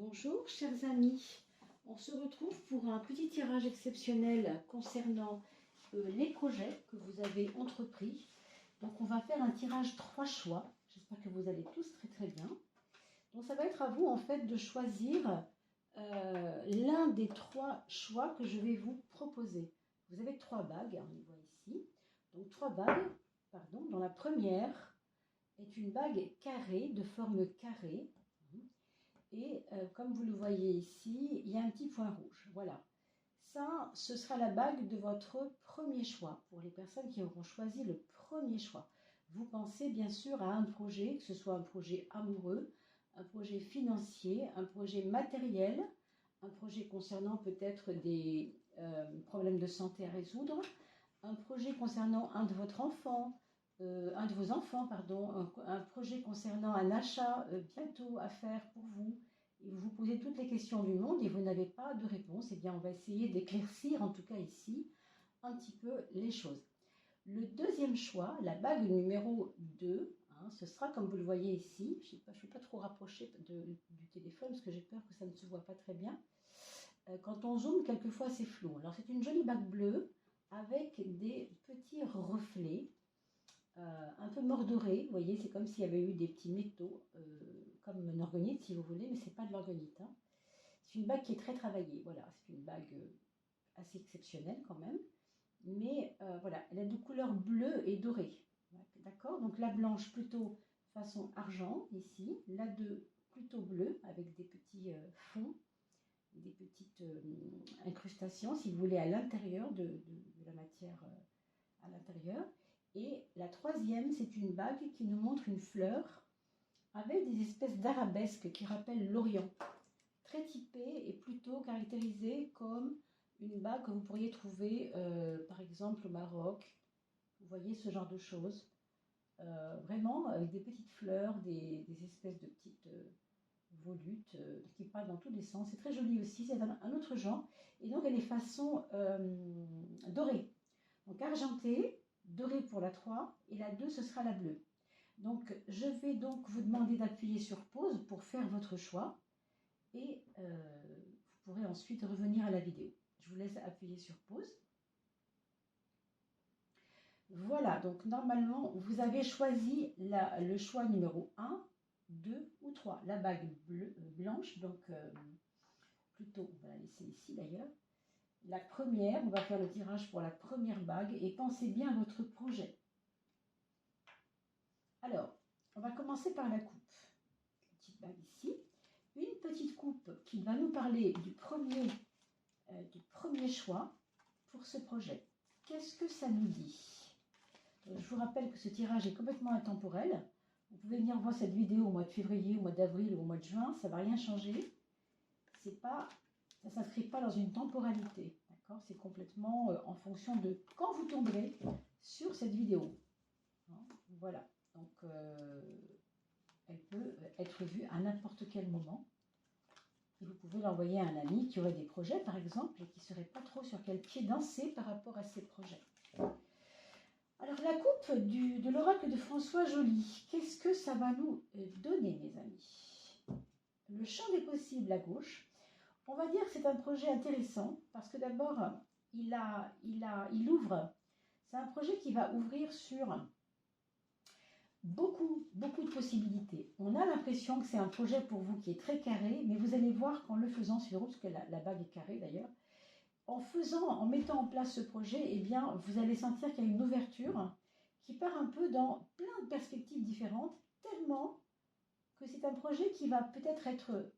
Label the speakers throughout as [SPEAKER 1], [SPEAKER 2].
[SPEAKER 1] Bonjour chers amis, on se retrouve pour un petit tirage exceptionnel concernant les projets que vous avez entrepris. Donc on va faire un tirage 3 choix, j'espère que vous allez tous très bien. Donc ça va être à vous en fait de choisir l'un des 3 choix que je vais vous proposer. Vous avez 3 bagues, on les voit ici. Donc 3 bagues, pardon, dont la première est une bague carrée, de forme carrée. Et comme vous le voyez ici, il y a un petit point rouge. Voilà. Ça, ce sera la bague de votre premier choix. Pour les personnes qui auront choisi le premier choix. Vous pensez bien sûr à un projet, que ce soit un projet amoureux, un projet financier, un projet matériel, un projet concernant peut-être des problèmes de santé à résoudre, un projet concernant un de vos enfants, un projet concernant un achat bientôt à faire pour vous, et vous vous posez toutes les questions du monde et vous n'avez pas de réponse, eh bien on va essayer d'éclaircir, en tout cas ici, un petit peu les choses. Le deuxième choix, la bague numéro 2, ce sera comme vous le voyez ici, je ne vais pas trop rapprocher du téléphone parce que j'ai peur que ça ne se voit pas très bien. Quand on zoome, quelquefois c'est flou. Alors c'est une jolie bague bleue avec des petits reflets. Un peu mordoré, vous voyez, c'est comme s'il y avait eu des petits métaux, comme une orgonite si vous voulez, mais ce n'est pas de l'orgonite. C'est une bague qui est très travaillée, voilà, c'est une bague assez exceptionnelle quand même, mais voilà, elle est de couleur bleue et dorée, d'accord. Donc la blanche plutôt façon argent ici, la 2 plutôt bleue avec des petits fonds, des petites incrustations si vous voulez à l'intérieur de la matière à l'intérieur. Et la troisième, c'est une bague qui nous montre une fleur avec des espèces d'arabesques qui rappellent l'Orient. Très typée et plutôt caractérisée comme une bague que vous pourriez trouver par exemple au Maroc. Vous voyez ce genre de choses. Vraiment avec des petites fleurs, des espèces de petites volutes qui partent dans tous les sens. C'est très joli aussi, c'est un autre genre. Et donc elle est façon dorée. Donc argentée, dorée pour la 3 et la 2 ce sera la bleue. Donc je vais donc vous demander d'appuyer sur pause pour faire votre choix et vous pourrez ensuite revenir à la vidéo. Je vous laisse appuyer sur pause. Voilà, donc normalement vous avez choisi le choix numéro 1, 2 ou 3. La bague blanche, donc plutôt, on va la laisser ici d'ailleurs. La première, on va faire le tirage pour la première bague et pensez bien à votre projet. Alors, on va commencer par la coupe. La petite bague ici. Une petite coupe qui va nous parler du premier choix pour ce projet. Qu'est-ce que ça nous dit? Je vous rappelle que ce tirage est complètement intemporel. Vous pouvez venir voir cette vidéo au mois de février, au mois d'avril ou au mois de juin. Ça ne va rien changer. Ça ne s'inscrit pas dans une temporalité. C'est complètement en fonction de quand vous tomberez sur cette vidéo. Voilà. Donc, elle peut être vue à n'importe quel moment. Et vous pouvez l'envoyer à un ami qui aurait des projets, par exemple, et qui ne saurait pas trop sur quel pied danser par rapport à ces projets. Alors, la coupe de l'oracle de François Joly, qu'est-ce que ça va nous donner, mes amis? Le champ des possibles à gauche. On va dire que c'est un projet intéressant, parce que d'abord, il ouvre. C'est un projet qui va ouvrir sur beaucoup de possibilités. On a l'impression que c'est un projet pour vous qui est très carré, mais vous allez voir qu'en le faisant, c'est drôle parce que la bague est carrée d'ailleurs, en mettant en place ce projet, eh bien, vous allez sentir qu'il y a une ouverture qui part un peu dans plein de perspectives différentes, tellement que c'est un projet qui va peut-être être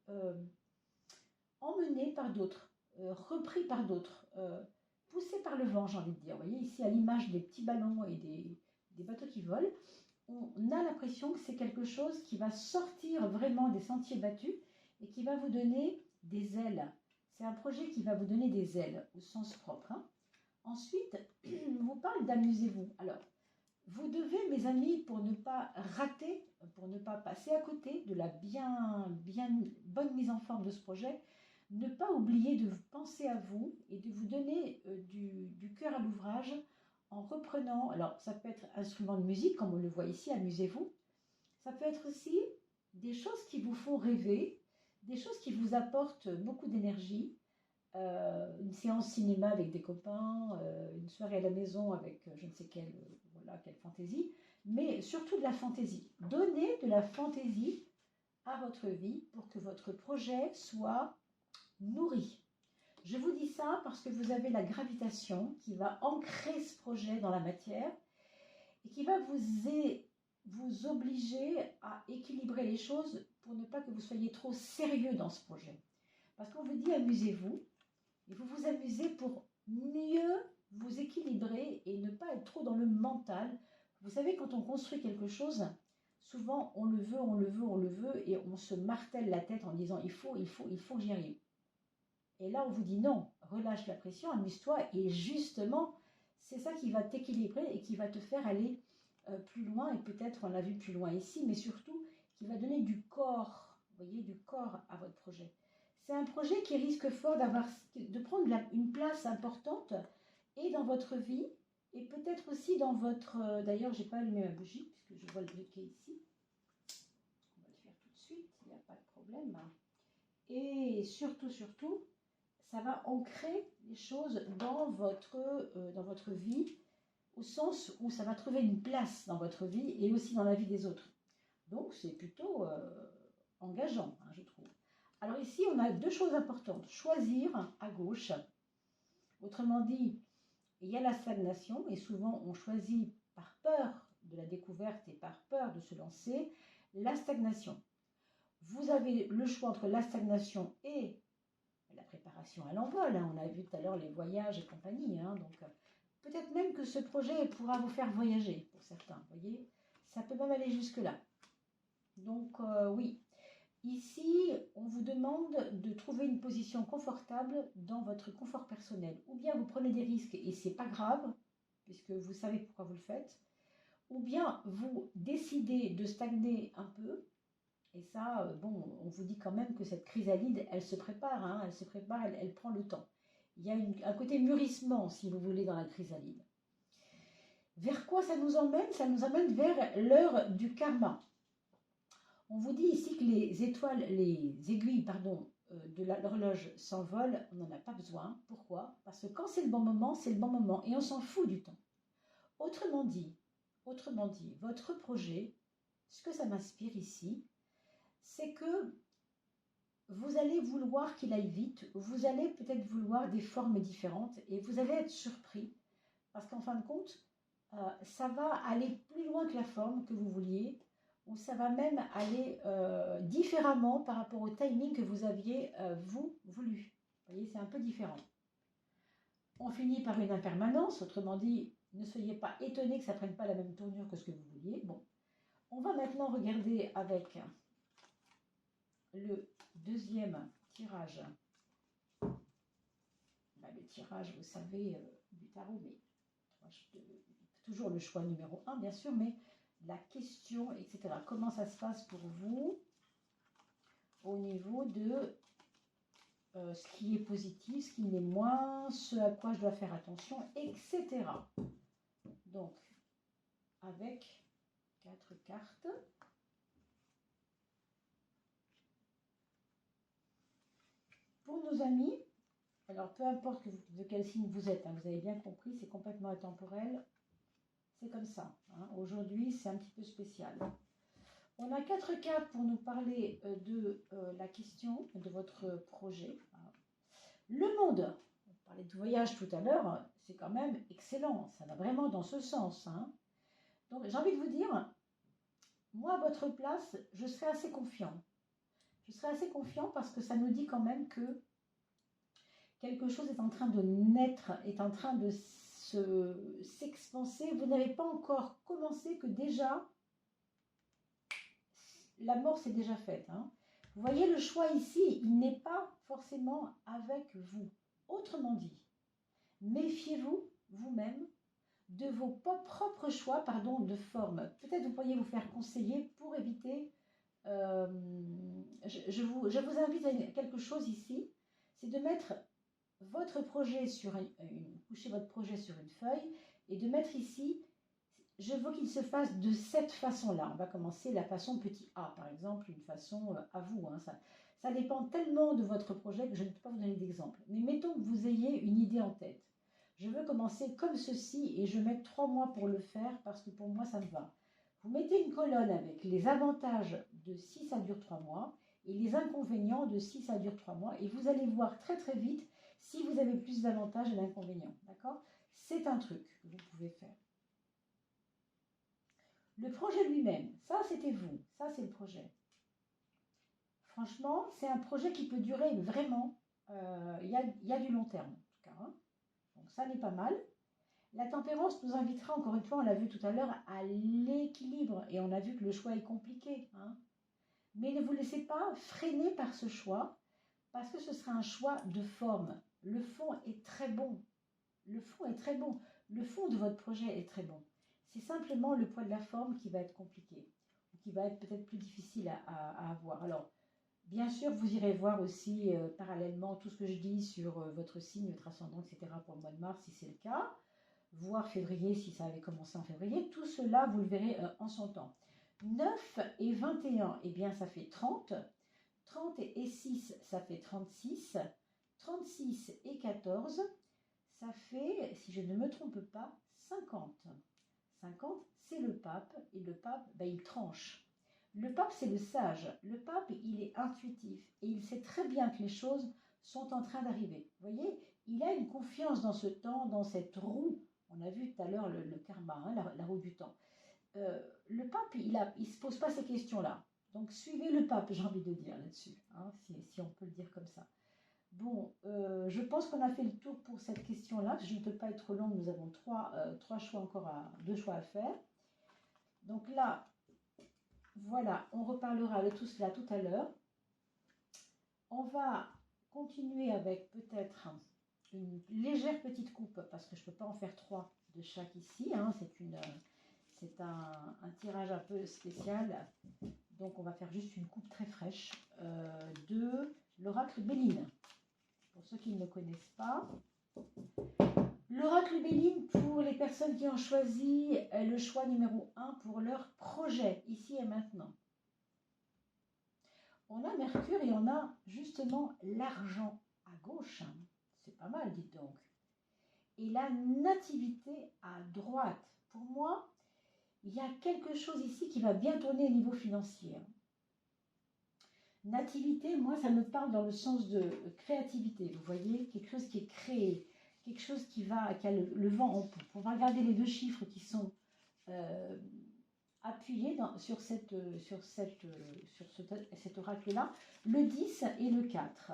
[SPEAKER 1] emmené par d'autres, repris par d'autres, poussé par le vent, j'ai envie de dire. Vous voyez ici à l'image des petits ballons et des bateaux qui volent, on a l'impression que c'est quelque chose qui va sortir vraiment des sentiers battus et qui va vous donner des ailes. C'est un projet qui va vous donner des ailes au sens propre. Ensuite, on vous parle d'amusez-vous. Alors, vous devez, mes amis, pour ne pas rater, pour ne pas passer à côté de la bien bonne mise en forme de ce projet, ne pas oublier de penser à vous et de vous donner du cœur à l'ouvrage en reprenant, alors ça peut être instrument de musique, comme on le voit ici, amusez-vous. Ça peut être aussi des choses qui vous font rêver, des choses qui vous apportent beaucoup d'énergie. Une séance cinéma avec des copains, une soirée à la maison avec je ne sais quelle, voilà, quelle fantaisie, mais surtout de la fantaisie. Donnez de la fantaisie à votre vie pour que votre projet soit nourri. Je vous dis ça parce que vous avez la gravitation qui va ancrer ce projet dans la matière et qui va vous obliger à équilibrer les choses pour ne pas que vous soyez trop sérieux dans ce projet. Parce qu'on vous dit amusez-vous, et vous vous amusez pour mieux vous équilibrer et ne pas être trop dans le mental. Vous savez, quand on construit quelque chose, souvent on le veut, on le veut, on le veut, et on se martèle la tête en disant il faut que j'y arrive. Et là, on vous dit non, relâche la pression, amuse-toi, et justement, c'est ça qui va t'équilibrer et qui va te faire aller plus loin, et peut-être on l'a vu plus loin ici, mais surtout qui va donner du corps, vous voyez, du corps à votre projet. C'est un projet qui risque fort de prendre une place importante et dans votre vie, et peut-être aussi dans votre... D'ailleurs, je n'ai pas allumé ma bougie, puisque je vois le briquet ici. On va le faire tout de suite, il n'y a pas de problème. Et surtout, ça va ancrer les choses dans votre vie, au sens où ça va trouver une place dans votre vie et aussi dans la vie des autres. Donc, c'est plutôt engageant, hein, je trouve. Alors ici, on a deux choses importantes. Choisir à gauche. Autrement dit, il y a la stagnation et souvent on choisit par peur de la découverte et par peur de se lancer la stagnation. Vous avez le choix entre la stagnation et la préparation à l'envol. Hein. On a vu tout à l'heure les voyages et compagnie. Hein. Donc peut-être même que ce projet pourra vous faire voyager pour certains. Vous voyez, ça peut même aller jusque-là. Donc oui. Ici, on vous demande de trouver une position confortable dans votre confort personnel. Ou bien vous prenez des risques et c'est pas grave, puisque vous savez pourquoi vous le faites. Ou bien vous décidez de stagner un peu. Et ça, bon, on vous dit quand même que cette chrysalide, elle se prépare, hein, elle se prépare, elle prend le temps. Il y a un côté mûrissement, si vous voulez, dans la chrysalide. Vers quoi ça nous emmène? Ça nous emmène vers l'heure du karma. On vous dit ici que les aiguilles, de l'horloge s'envolent, on n'en a pas besoin. Pourquoi? Parce que quand c'est le bon moment, c'est le bon moment et on s'en fout du temps. Autrement dit, votre projet, ce que ça m'inspire ici, c'est que vous allez vouloir qu'il aille vite, vous allez peut-être vouloir des formes différentes et vous allez être surpris parce qu'en fin de compte, ça va aller plus loin que la forme que vous vouliez, ou ça va même aller différemment par rapport au timing que vous aviez vous voulu. Vous voyez, c'est un peu différent. On finit par une impermanence, autrement dit, ne soyez pas étonnés que ça ne prenne pas la même tournure que ce que vous vouliez. Bon, on va maintenant regarder avec le deuxième tirage. Le tirage, vous savez, du tarot, mais toujours le choix numéro 1, bien sûr, mais la question, etc. Comment ça se passe pour vous au niveau de ce qui est positif, ce qui l'est moins, ce à quoi je dois faire attention, etc. Donc, avec 4 cartes. Pour nos amis, alors peu importe de quel signe vous êtes, hein, vous avez bien compris, c'est complètement intemporel. C'est comme ça. Hein. Aujourd'hui, c'est un petit peu spécial. On a 4 cartes pour nous parler de la question de votre projet. Le monde, on parlait de voyage tout à l'heure, c'est quand même excellent. Ça va vraiment dans ce sens. Hein. Donc, j'ai envie de vous dire, moi, à votre place, je serais assez confiant. Je serais assez confiant parce que ça nous dit quand même que quelque chose est en train de naître, est en train de s'expanser. Vous n'avez pas encore commencé que déjà, la mort s'est déjà faite. Hein. Vous voyez le choix ici, il n'est pas forcément avec vous. Autrement dit, méfiez-vous vous-même de vos propres choix de forme. Peut-être vous pourriez vous faire conseiller pour éviter... je vous invite à quelque chose ici, c'est de mettre votre projet coucher votre projet sur une feuille et de mettre ici, je veux qu'il se fasse de cette façon-là. On va commencer la façon petit a, par exemple, une façon à vous. Hein, Ça dépend tellement de votre projet que je ne peux pas vous donner d'exemple. Mais mettons que vous ayez une idée en tête. Je veux commencer comme ceci et je mets 3 mois pour le faire parce que pour moi ça me va. Vous mettez une colonne avec les avantages de si ça dure 3 mois et les inconvénients de si ça dure 3 mois et vous allez voir très très vite si vous avez plus d'avantages et d'inconvénients. D'accord? C'est un truc que vous pouvez faire. Le projet lui-même, ça c'était vous, ça c'est le projet. Franchement, c'est un projet qui peut durer vraiment, il y a du long terme en tout cas. Hein. Donc ça n'est pas mal. La tempérance nous invitera, encore une fois, on l'a vu tout à l'heure, à l'équilibre. Et on a vu que le choix est compliqué. Hein. Mais ne vous laissez pas freiner par ce choix, parce que ce sera un choix de forme. Le fond est très bon. Le fond est très bon. Le fond de votre projet est très bon. C'est simplement le poids de la forme qui va être compliqué, ou qui va être peut-être plus difficile à avoir. Alors, bien sûr, vous irez voir aussi parallèlement tout ce que je dis sur votre signe, votre ascendant, etc. pour le mois de mars, si c'est le cas. Voire février, si ça avait commencé en février. Tout cela, vous le verrez en son temps. 9 et 21, eh bien, ça fait 30. 30 et 6, ça fait 36. 36 et 14, ça fait, si je ne me trompe pas, 50. 50, c'est le pape, et le pape, ben, il tranche. Le pape, c'est le sage. Le pape, il est intuitif, et il sait très bien que les choses sont en train d'arriver. Vous voyez, il a une confiance dans ce temps, dans cette roue. On a vu tout à l'heure le karma, hein, la roue du temps. Le pape, il ne se pose pas ces questions-là. Donc, suivez le pape, j'ai envie de dire là-dessus, hein, si on peut le dire comme ça. Bon, je pense qu'on a fait le tour pour cette question-là. Je ne peux pas être trop longue, nous avons deux choix à faire. Donc là, voilà, on reparlera de tout cela tout à l'heure. On va continuer avec peut-être une légère petite coupe, parce que je ne peux pas en faire 3 de chaque ici. Hein, c'est un tirage un peu spécial. Donc on va faire juste une coupe très fraîche de l'oracle Béline. Pour ceux qui ne le connaissent pas, l'oracle Béline, pour les personnes qui ont choisi le choix numéro 1 pour leur projet, ici et maintenant. On a Mercure et on a justement l'argent à gauche. C'est pas mal, dites donc. Et la nativité à droite. Pour moi, il y a quelque chose ici qui va bien tourner au niveau financier. Nativité, moi, ça me parle dans le sens de créativité. Vous voyez, quelque chose qui est créé, quelque chose qui a le vent en poupe. On va regarder les deux chiffres qui sont appuyés sur cet oracle-là, le 10 et le 4.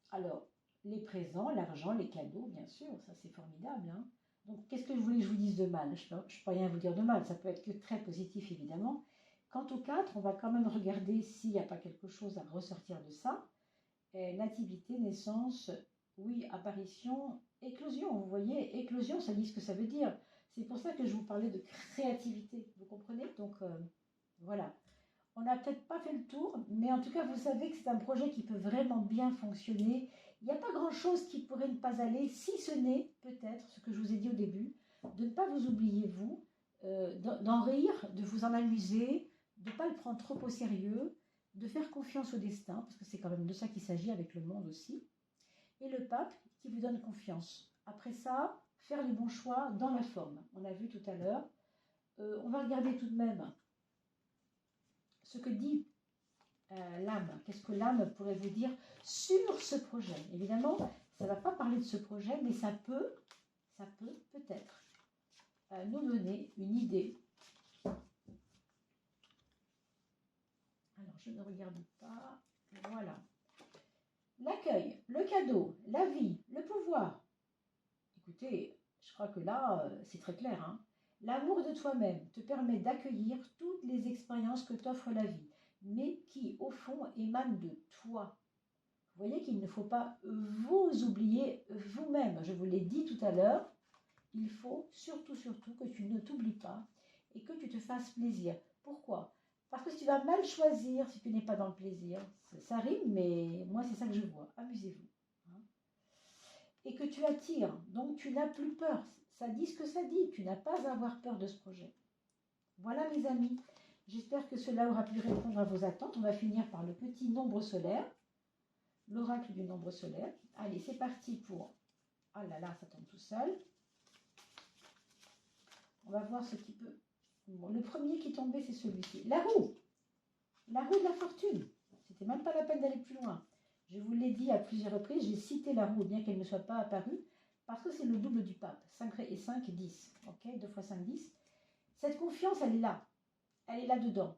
[SPEAKER 1] Alors, les présents, l'argent, les cadeaux, bien sûr, ça c'est formidable. Hein. Donc, qu'est-ce que je voulais que je vous dise de mal? Je ne peux rien vous dire de mal, ça peut être que très positif, évidemment. Quant au 4, on va quand même regarder s'il n'y a pas quelque chose à ressortir de ça. Nativité, naissance, oui, apparition, éclosion. Vous voyez, éclosion, ça dit ce que ça veut dire. C'est pour ça que je vous parlais de créativité, vous comprenez? Donc, voilà. On n'a peut-être pas fait le tour, mais en tout cas, vous savez que c'est un projet qui peut vraiment bien fonctionner. Il n'y a pas grand-chose qui pourrait ne pas aller, si ce n'est peut-être ce que je vous ai dit au début, de ne pas vous oublier, vous, d'en rire, de vous en amuser, de ne pas le prendre trop au sérieux, de faire confiance au destin, parce que c'est quand même de ça qu'il s'agit avec le monde aussi. Et le pape qui vous donne confiance. Après ça, faire les bons choix dans la forme. On a vu tout à l'heure. On va regarder tout de même ce que dit l'âme. Qu'est-ce que l'âme pourrait vous dire sur ce projet? Évidemment, ça ne va pas parler de ce projet, mais ça peut peut-être nous donner une idée. Alors, je ne regarde pas. Voilà. L'accueil, le cadeau, la vie, le pouvoir. Écoutez, je crois que là, c'est très clair. Hein. L'amour de toi-même te permet d'accueillir toutes les expériences que t'offre la vie, mais qui, au fond, émanent de toi. Vous voyez qu'il ne faut pas vous oublier vous-même. Je vous l'ai dit tout à l'heure, il faut surtout que tu ne t'oublies pas et que tu te fasses plaisir. Pourquoi? Parce que si tu vas mal choisir, si tu n'es pas dans le plaisir, ça rime, mais moi c'est ça que je vois. Amusez-vous. Hein. Et que tu attires, donc tu n'as plus peur. Ça dit ce que ça dit, tu n'as pas à avoir peur de ce projet. Voilà mes amis, J'espère que cela aura pu répondre à vos attentes. On va finir par le petit nombre solaire, l'oracle du nombre solaire. Allez, c'est parti pour... Ah là là, ça tombe tout seul. On va voir ce qui peut... Bon, le premier qui tombait, c'est celui-ci. La roue de la fortune. C'était même pas la peine d'aller plus loin. Je vous l'ai dit à plusieurs reprises, j'ai cité la roue, bien qu'elle ne soit pas apparue, parce que c'est le double du pape. 5 et 5, 10. Ok, 2 fois 5, 10. Cette confiance, elle est là. Elle est là-dedans.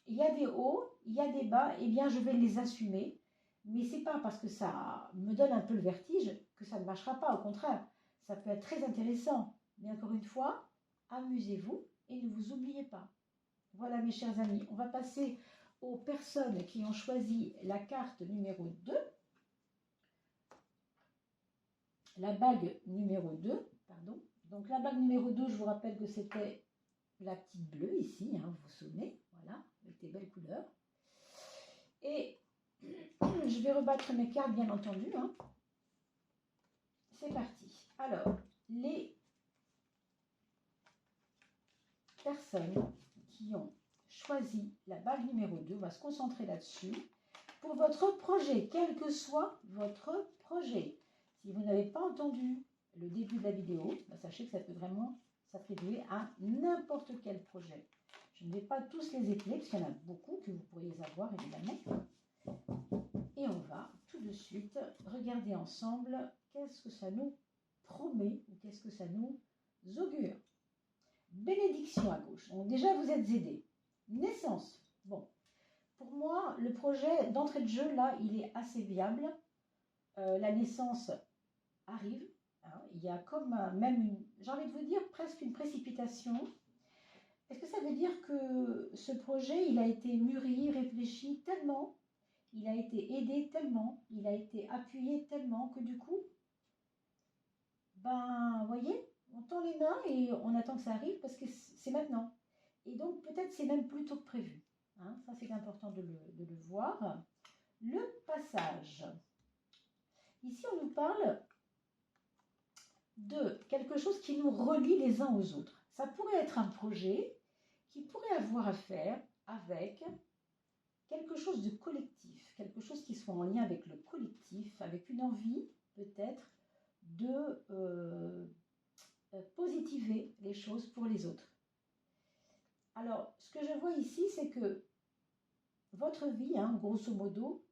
[SPEAKER 1] Il y a des hauts, il y a des bas, eh bien je vais les assumer. Mais c'est pas parce que ça me donne un peu le vertige que ça ne marchera pas. Au contraire, ça peut être très intéressant. Mais encore une fois, amusez-vous et ne vous oubliez pas. Voilà mes chers amis, on va passer aux personnes qui ont choisi la carte numéro 2. La bague numéro 2, pardon. Donc la bague numéro 2, je vous rappelle que c'était la petite bleue ici, hein, vous vous souvenez, voilà, avec des belles couleurs. Et je vais rebattre mes cartes, bien entendu. Hein. C'est parti. Alors, les personnes qui ont choisi la bague numéro 2, on va se concentrer là-dessus. Pour votre projet, quel que soit votre projet. Si vous n'avez pas entendu le début de la vidéo, bah sachez que ça peut vraiment s'attribuer à n'importe quel projet. Je ne vais pas tous les épeler, parce qu'il y en a beaucoup que vous pourriez avoir, évidemment. Et on va tout de suite regarder ensemble qu'est-ce que ça nous promet, ou qu'est-ce que ça nous augure. Bénédiction à gauche. Donc déjà, vous êtes aidés. Naissance. Bon. Pour moi, le projet d'entrée de jeu, là, il est assez viable. La naissance arrive. Hein, il y a comme même, j'ai envie de vous dire, presque une précipitation. Est-ce que ça veut dire que ce projet, il a été mûri, réfléchi tellement, il a été aidé tellement, il a été appuyé tellement que du coup, ben, vous voyez, on tend les mains et on attend que ça arrive parce que c'est maintenant. Et donc, peut-être c'est même plus tôt que prévu. Hein, ça, c'est important de le voir. Le passage. Ici, on nous parle de quelque chose qui nous relie les uns aux autres. Ça pourrait être un projet qui pourrait avoir à faire avec quelque chose de collectif, quelque chose qui soit en lien avec le collectif, avec une envie peut-être de positiver les choses pour les autres. Alors, ce que je vois ici, c'est que votre vie, hein, grosso modo,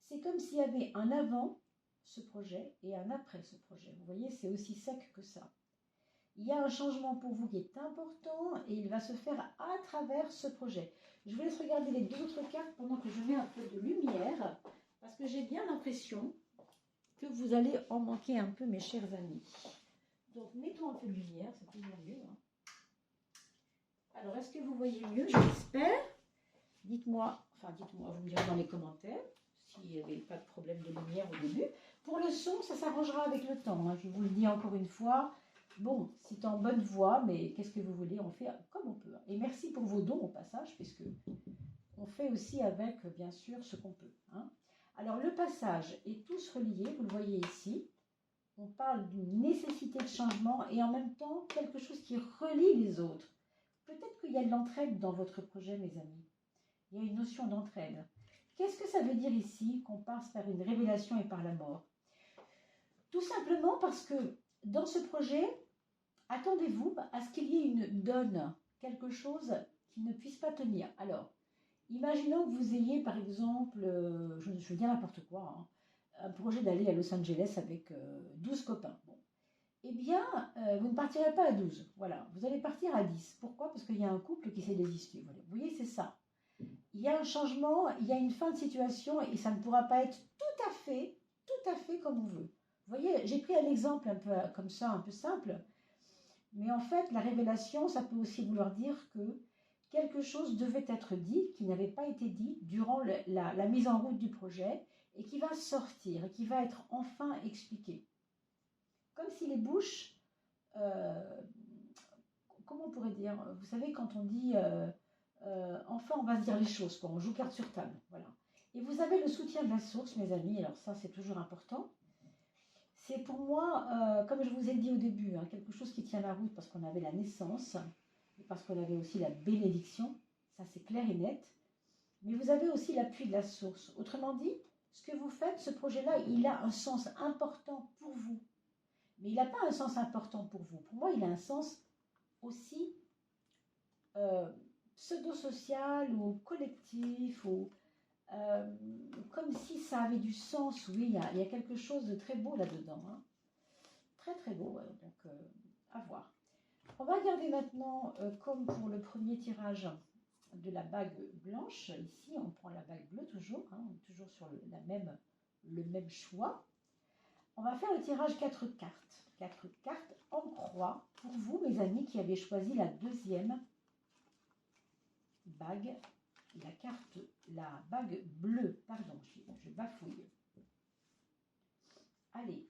[SPEAKER 1] c'est comme s'il y avait un avant ce projet et un après ce projet. Vous voyez, c'est aussi sec que ça. Il y a un changement pour vous qui est important et il va se faire à travers ce projet. Je vous laisse regarder les deux autres cartes pendant que je mets un peu de lumière parce que j'ai bien l'impression que vous allez en manquer un peu, mes chers amis. Donc, mettons un peu de lumière, c'est toujours mieux. Hein. Alors, est-ce que vous voyez mieux? J'espère. Dites-moi, vous me direz dans les commentaires s'il n'y avait pas de problème de lumière au début. Pour le son, ça s'arrangera avec le temps. Hein. Je vous le dis encore une fois. Bon, c'est en bonne voie, mais qu'est-ce que vous voulez? On fait comme on peut. Et merci pour vos dons au passage, puisque on fait aussi avec, bien sûr, ce qu'on peut. Hein. Alors, le passage est tous reliés, vous le voyez ici. On parle d'une nécessité de changement et en même temps, quelque chose qui relie les autres. Peut-être qu'il y a de l'entraide dans votre projet, mes amis. Il y a une notion d'entraide. Qu'est-ce que ça veut dire ici qu'on passe par une révélation et par la mort? Tout simplement parce que dans ce projet, attendez-vous à ce qu'il y ait une donne, quelque chose qui ne puisse pas tenir. Alors, imaginons que vous ayez par exemple, je veux dire n'importe quoi, hein, un projet d'aller à Los Angeles avec 12 copains. Bon. Eh bien, vous ne partirez pas à 12. Voilà, vous allez partir à 10. Pourquoi? Parce qu'il y a un couple qui s'est désisté. Voilà. Vous voyez, c'est ça. Il y a un changement, il y a une fin de situation et ça ne pourra pas être tout à fait comme on veut. Vous voyez, j'ai pris un exemple un peu comme ça, un peu simple. Mais en fait, la révélation, ça peut aussi vouloir dire que quelque chose devait être dit, qui n'avait pas été dit durant la mise en route du projet et qui va sortir et qui va être enfin expliqué. Comme si les bouches, comment on pourrait dire, vous savez, quand on dit enfin on va se dire les choses, quoi, on joue carte sur table, voilà. Et vous avez le soutien de la source, mes amis, alors ça c'est toujours important. C'est pour moi, comme je vous ai dit au début, hein, quelque chose qui tient la route parce qu'on avait la naissance et parce qu'on avait aussi la bénédiction. ça c'est clair et net. Mais vous avez aussi l'appui de la source. Autrement dit, ce que vous faites, ce projet-là, il a un sens important pour vous. Mais il n'a pas un sens important pour vous. Pour moi, il a un sens aussi pseudo-social ou collectif, ou comme si ça avait du sens. Oui, il y a quelque chose de très beau là-dedans. Hein. Très très beau, ouais. Donc à voir. On va regarder maintenant, comme pour le premier tirage de la bague blanche. Ici, on prend la bague bleue toujours, hein, toujours sur le même choix. On va faire le tirage 4 cartes. 4 cartes en croix pour vous, mes amis, qui avez choisi la deuxième bague, la bague bleue. Pardon, je bafouille. Allez.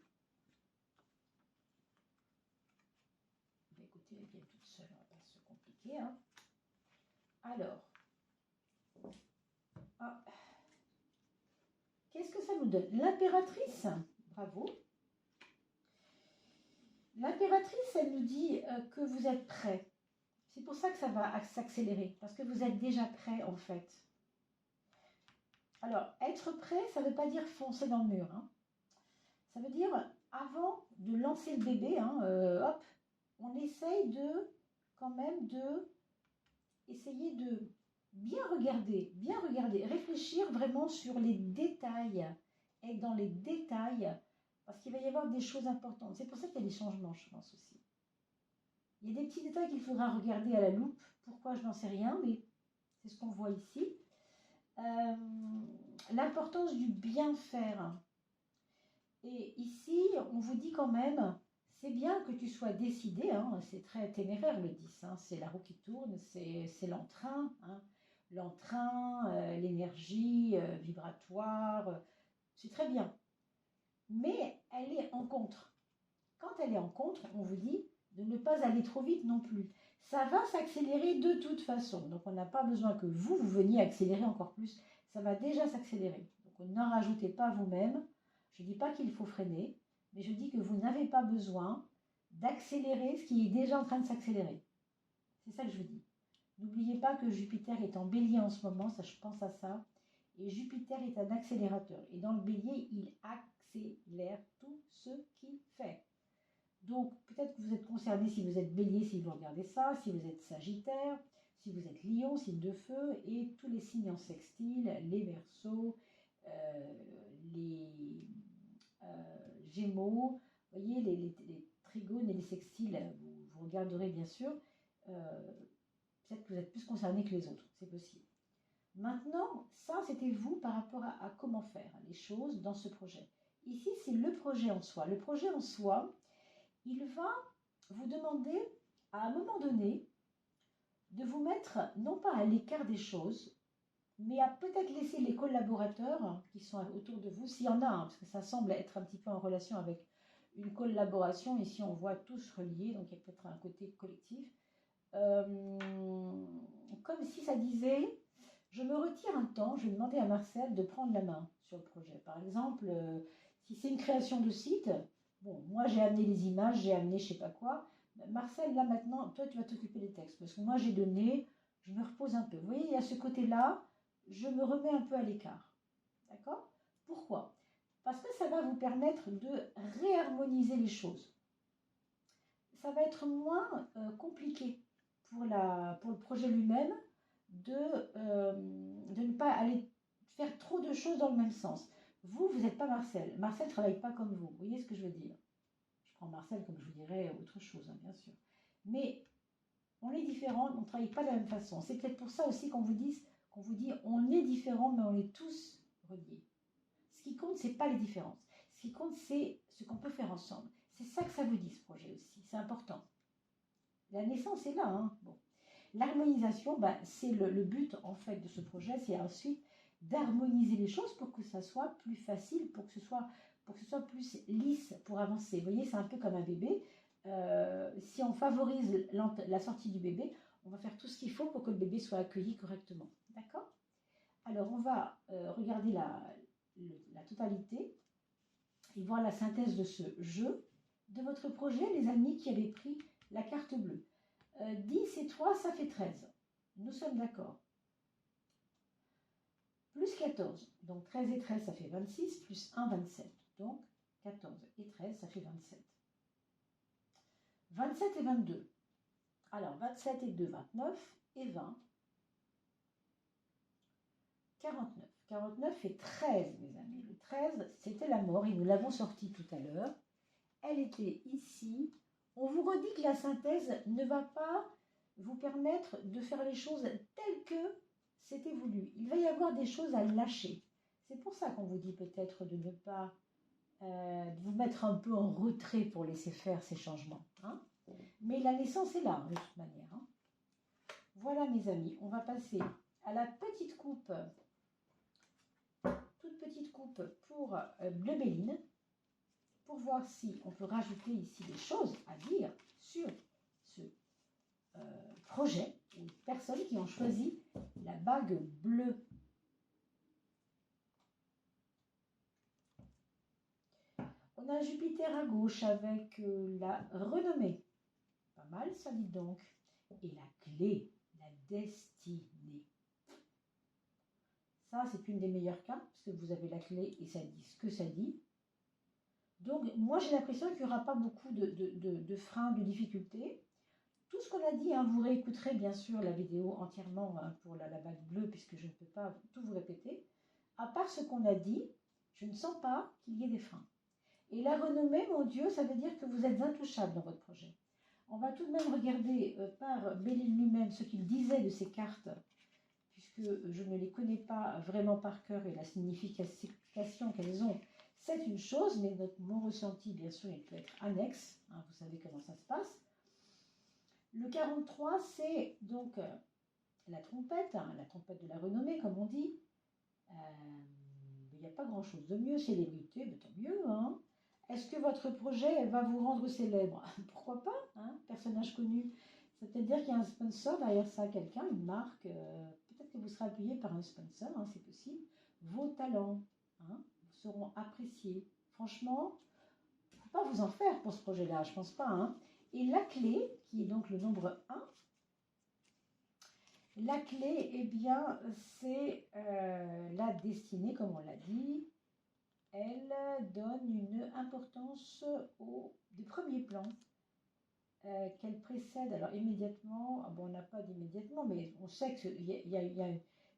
[SPEAKER 1] Écoutez, elle vient toute seule, on va pas se compliquer. Hein. Alors, qu'est-ce que ça nous donne? L'impératrice, bravo. L'impératrice, elle nous dit que vous êtes prêt. C'est pour ça que ça va s'accélérer, parce que vous êtes déjà prêt en fait. Alors, être prêt, ça ne veut pas dire foncer dans le mur. Hein. Ça veut dire, avant de lancer le bébé, hein, hop, on essaye quand même essayer de bien regarder, réfléchir vraiment sur les détails, être dans les détails, parce qu'il va y avoir des choses importantes. C'est pour ça qu'il y a des changements, je pense aussi. Il y a des petits détails qu'il faudra regarder à la loupe. Pourquoi, je n'en sais rien, mais c'est ce qu'on voit ici. L'importance du bien faire. Et ici, on vous dit quand même, c'est bien que tu sois décidé, hein, c'est très téméraire le 10, hein, c'est la roue qui tourne, c'est l'entrain, hein, l'énergie vibratoire, c'est très bien. Mais elle est en contre. Quand elle est en contre, on vous dit de ne pas aller trop vite non plus. Ça va s'accélérer de toute façon. Donc on n'a pas besoin que vous veniez accélérer encore plus. Ça va déjà s'accélérer. Donc n'en rajoutez pas vous-même. Je ne dis pas qu'il faut freiner, mais je dis que vous n'avez pas besoin d'accélérer ce qui est déjà en train de s'accélérer. C'est ça que je vous dis. N'oubliez pas que Jupiter est en bélier en ce moment, ça je pense à ça. Et Jupiter est un accélérateur. Et dans le bélier, il accélère tout ce qu'il fait. Donc, peut-être que vous êtes concerné si vous êtes bélier, si vous regardez ça, si vous êtes sagittaire, si vous êtes lion, signe de feu, et tous les signes en sextile, les verseaux, les gémeaux, vous voyez, les trigones et les sextiles, vous regarderez bien sûr. Peut-être que vous êtes plus concerné que les autres, c'est possible. Maintenant, ça, c'était vous par rapport à comment faire les choses dans ce projet. Ici, c'est le projet en soi. Le projet en soi, il va vous demander, à un moment donné, de vous mettre, non pas à l'écart des choses, mais à peut-être laisser les collaborateurs qui sont autour de vous, s'il y en a, hein, parce que ça semble être un petit peu en relation avec une collaboration. Ici, on voit tous reliés, donc il y a peut-être un côté collectif. Comme si ça disait, je me retire un temps, je vais demander à Marcel de prendre la main sur le projet. Par exemple, si c'est une création de site, bon, moi j'ai amené les images, j'ai amené je sais pas quoi. Marcel, là maintenant, toi tu vas t'occuper des textes, parce que moi j'ai donné, je me repose un peu. Vous voyez, il y a ce côté-là, je me remets un peu à l'écart. D'accord? Pourquoi? Parce que ça va vous permettre de réharmoniser les choses. Ça va être moins compliqué pour le projet lui-même de ne pas aller faire trop de choses dans le même sens. Vous n'êtes pas Marcel. Marcel ne travaille pas comme vous. Vous voyez ce que je veux dire? Je prends Marcel comme je vous dirais autre chose, hein, bien sûr. Mais on est différents, on ne travaille pas de la même façon. C'est peut-être pour ça aussi qu'on vous dit on est différents, mais on est tous reliés. Ce qui compte, ce n'est pas les différences. Ce qui compte, c'est ce qu'on peut faire ensemble. C'est ça que ça vous dit, ce projet aussi. C'est important. La naissance est là. Hein. Bon. L'harmonisation, c'est le but en fait de ce projet, c'est ensuite d'harmoniser les choses pour que ça soit plus facile, pour que ce soit plus lisse pour avancer. Vous voyez, c'est un peu comme un bébé. Si on favorise la sortie du bébé, on va faire tout ce qu'il faut pour que le bébé soit accueilli correctement. D'accord? Alors, on va regarder la totalité et voir la synthèse de ce jeu de votre projet, les amis qui avaient pris la carte bleue. 10 et 3, ça fait 13. Nous sommes d'accord. plus 14. Donc 13 et 13, ça fait 26, plus 1, 27. Donc 14 et 13, ça fait 27. 27 et 22. Alors 27 et 2, 29 et 20, 49. 49 fait 13, mes amis. Le 13, c'était la mort et nous l'avons sorti tout à l'heure. Elle était ici. On vous redit que la synthèse ne va pas vous permettre de faire les choses telles que c'était voulu. Il va y avoir des choses à lâcher. C'est pour ça qu'on vous dit peut-être de ne pas de vous mettre un peu en retrait pour laisser faire ces changements. Hein. Mais la naissance est là, de toute manière. Hein. Voilà, mes amis. On va passer à la petite coupe, toute petite coupe pour Bleu Béline, pour voir si on peut rajouter ici des choses à dire sur ce projet ou personnes qui ont choisi la bague bleue. On a Jupiter à gauche avec la renommée. Pas mal ça, dit donc. Et la clé, la destinée. Ça, c'est une des meilleures cartes, parce que vous avez la clé et ça dit ce que ça dit. Donc, moi, j'ai l'impression qu'il n'y aura pas beaucoup de freins, de difficultés. Tout ce qu'on a dit, hein, vous réécouterez bien sûr la vidéo entièrement hein, pour la bague bleue, puisque je ne peux pas tout vous répéter. À part ce qu'on a dit, je ne sens pas qu'il y ait des freins. Et la renommée, mon Dieu, ça veut dire que vous êtes intouchable dans votre projet. On va tout de même regarder par Béline lui-même ce qu'il disait de ces cartes, puisque je ne les connais pas vraiment par cœur et la signification qu'elles ont, c'est une chose, mais mon ressenti, bien sûr, il peut être annexe. Hein, vous savez comment ça se passe. Le 43, c'est donc la trompette de la renommée, comme on dit. Il n'y a pas grand-chose de mieux, célébrité, mais tant mieux. Hein. Est-ce que votre projet va vous rendre célèbre? Pourquoi pas, hein, personnage connu. Ça veut dire qu'il y a un sponsor derrière ça, quelqu'un, une marque. Peut-être que vous serez appuyé par un sponsor, hein, c'est possible. Vos talents hein, seront appréciés. Franchement, il ne faut pas vous en faire pour ce projet-là, je ne pense pas. Hein. Et la clé, qui est donc le nombre 1, la clé, eh bien, c'est la destinée, comme on l'a dit. Elle donne une importance des premiers plans qu'elle précède. Alors immédiatement, bon, on n'a pas d'immédiatement, mais on sait que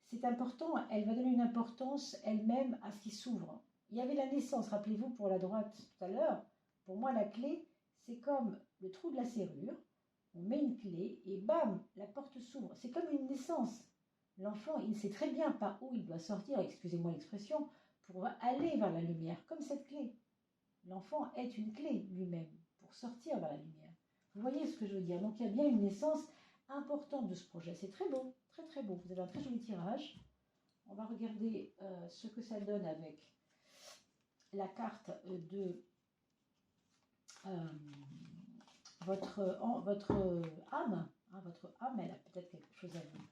[SPEAKER 1] c'est important. Elle va donner une importance elle-même à ce qui s'ouvre. Il y avait la naissance, rappelez-vous, pour la droite tout à l'heure. Pour moi, la clé, c'est comme le trou de la serrure. On met une clé et bam, la porte s'ouvre. C'est comme une naissance. L'enfant, il sait très bien par où il doit sortir, excusez-moi l'expression, pour aller vers la lumière, comme cette clé. L'enfant est une clé lui-même pour sortir vers la lumière. Vous voyez ce que je veux dire? Donc il y a bien une naissance importante de ce projet. C'est très beau, très très beau. Vous avez un très joli tirage. On va regarder ce que ça donne avec la carte de votre âme. Hein, votre âme, elle a peut-être quelque chose à vous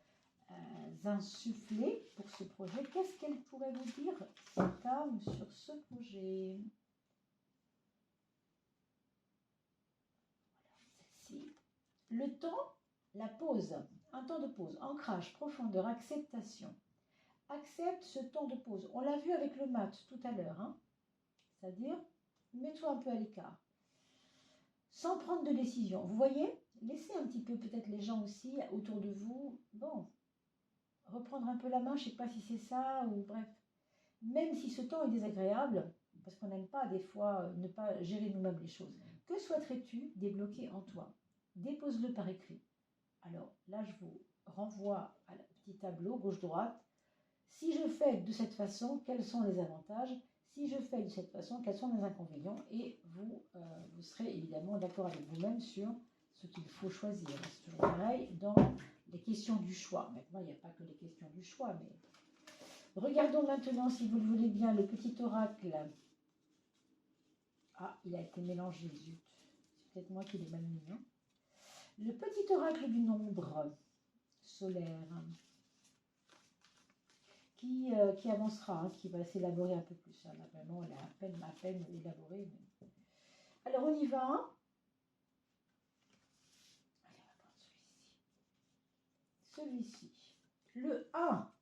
[SPEAKER 1] insuffler pour ce projet. Qu'est-ce qu'elle pourrait vous dire, cette âme, sur ce projet? Celle-ci. Le temps, la pause, un temps de pause, ancrage, profondeur, acceptation. Accepte ce temps de pause. On l'a vu avec le mat tout à l'heure. Hein, c'est-à-dire, mets-toi un peu à l'écart. Sans prendre de décision. Vous voyez? Laissez un petit peu peut-être les gens aussi autour de vous. Bon, reprendre un peu la main, je ne sais pas si c'est ça ou bref. Même si ce temps est désagréable, parce qu'on n'aime pas des fois ne pas gérer nous-mêmes les choses. Que souhaiterais-tu débloquer en toi? Dépose-le par écrit. Alors là, je vous renvoie à le petit tableau gauche-droite. Si je fais de cette façon, quels sont les avantages? Si je fais de cette façon, quels sont les inconvénients? Et vous, vous serez évidemment d'accord avec vous-même sur ce qu'il faut choisir. C'est toujours pareil dans les questions du choix. Maintenant, il n'y a pas que les questions du choix, mais... Regardons maintenant, si vous le voulez bien, le petit oracle. Ah, il a été mélangé, zut. C'est peut-être moi qui l'ai mal mis. Hein. Le petit oracle du nombre solaire qui avancera, hein, qui va s'élaborer un peu plus. Là, vraiment, elle est à peine élaborée. Mais... Alors, on y va. Allez, on va prendre celui-ci. Celui-ci. Le 1.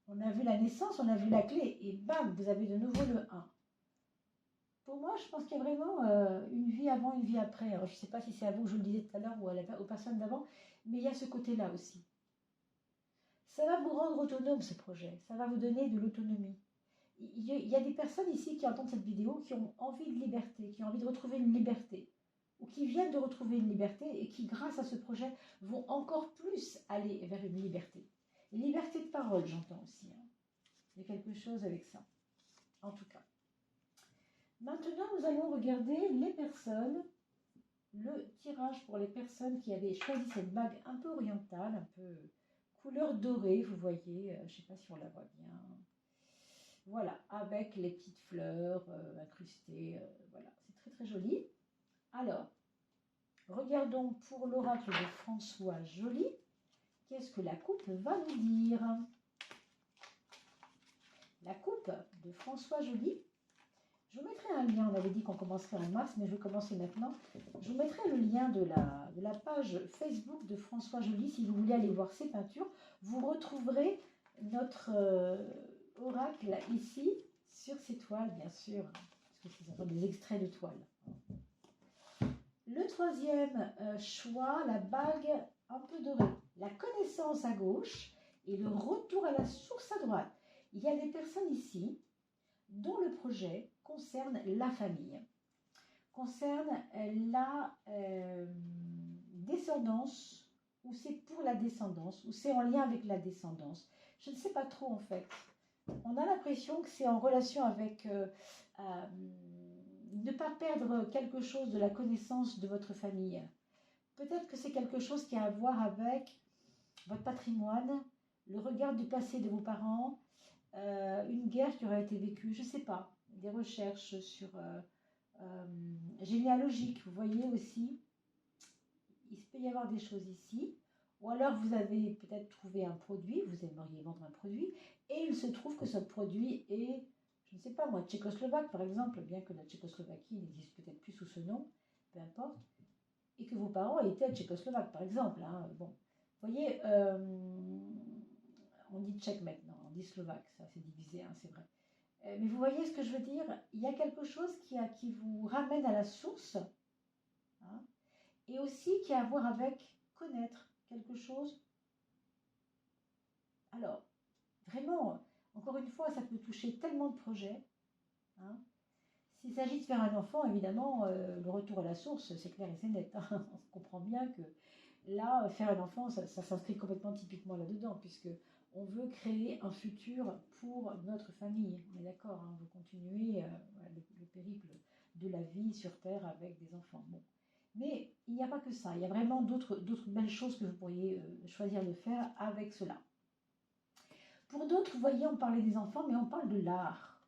[SPEAKER 1] On a vu la naissance, on a vu la clé, et bam, vous avez de nouveau le 1. Pour moi, je pense qu'il y a vraiment une vie avant, une vie après. Alors, je ne sais pas si c'est à vous que je le disais tout à l'heure ou aux personnes d'avant, mais il y a ce côté-là aussi. Ça va vous rendre autonome, ce projet. Ça va vous donner de l'autonomie. Il y a des personnes ici qui entendent cette vidéo qui ont envie de liberté, qui ont envie de retrouver une liberté, ou qui viennent de retrouver une liberté et qui, grâce à ce projet, vont encore plus aller vers une liberté. Une liberté de parole, j'entends aussi. Hein. Il y a quelque chose avec ça, en tout cas. Maintenant, nous allons regarder les personnes, le tirage pour les personnes qui avaient choisi cette bague un peu orientale, un peu couleur dorée, vous voyez, je ne sais pas si on la voit bien. Voilà, avec les petites fleurs incrustées, voilà, c'est très très joli. Alors, regardons pour l'oracle de François Joly, qu'est-ce que la coupe va nous dire? La coupe de François Joly. Je vous mettrai un lien, on avait dit qu'on commencerait en mars, mais je vais commencer maintenant. Je vous mettrai le lien de la page Facebook de François Joly, si vous voulez aller voir ses peintures. Vous retrouverez notre oracle ici, sur ces toiles, bien sûr, parce que ce sont des extraits de toiles. Le troisième choix, la bague un peu dorée. La connaissance à gauche et le retour à la source à droite. Il y a des personnes ici dont le projet concerne la famille, concerne la descendance, ou c'est pour la descendance, ou c'est en lien avec la descendance. Je ne sais pas trop en fait. On a l'impression que c'est en relation avec ne pas perdre quelque chose de la connaissance de votre famille. Peut-être que c'est quelque chose qui a à voir avec votre patrimoine, le regard du passé de vos parents, une guerre qui aurait été vécue, je ne sais pas, des recherches sur généalogiques, vous voyez aussi, il peut y avoir des choses ici, ou alors vous avez peut-être trouvé un produit, vous aimeriez vendre un produit, et il se trouve que ce produit est, je ne sais pas moi, tchécoslovaque par exemple, bien que la Tchécoslovaquie n'existe peut-être plus sous ce nom, peu importe, et que vos parents étaient tchécoslovaques par exemple, hein, bon, vous voyez, on dit tchèque maintenant, on dit slovaque, ça c'est divisé, hein, c'est vrai. Mais vous voyez ce que je veux dire? Il y a quelque chose qui vous ramène à la source, hein, et aussi qui a à voir avec connaître quelque chose. Alors, vraiment, encore une fois, ça peut toucher tellement de projets. Hein. S'il s'agit de faire un enfant, évidemment, le retour à la source, c'est clair et c'est net. Hein. On comprend bien que là, faire un enfant, ça s'inscrit complètement typiquement là-dedans, puisque on veut créer un futur pour notre famille. On est d'accord, hein, on veut continuer le périple de la vie sur Terre avec des enfants. Bon. Mais il n'y a pas que ça, il y a vraiment d'autres belles choses que vous pourriez choisir de faire avec cela. Pour d'autres, vous voyez, on parlait des enfants, mais on parle de l'art.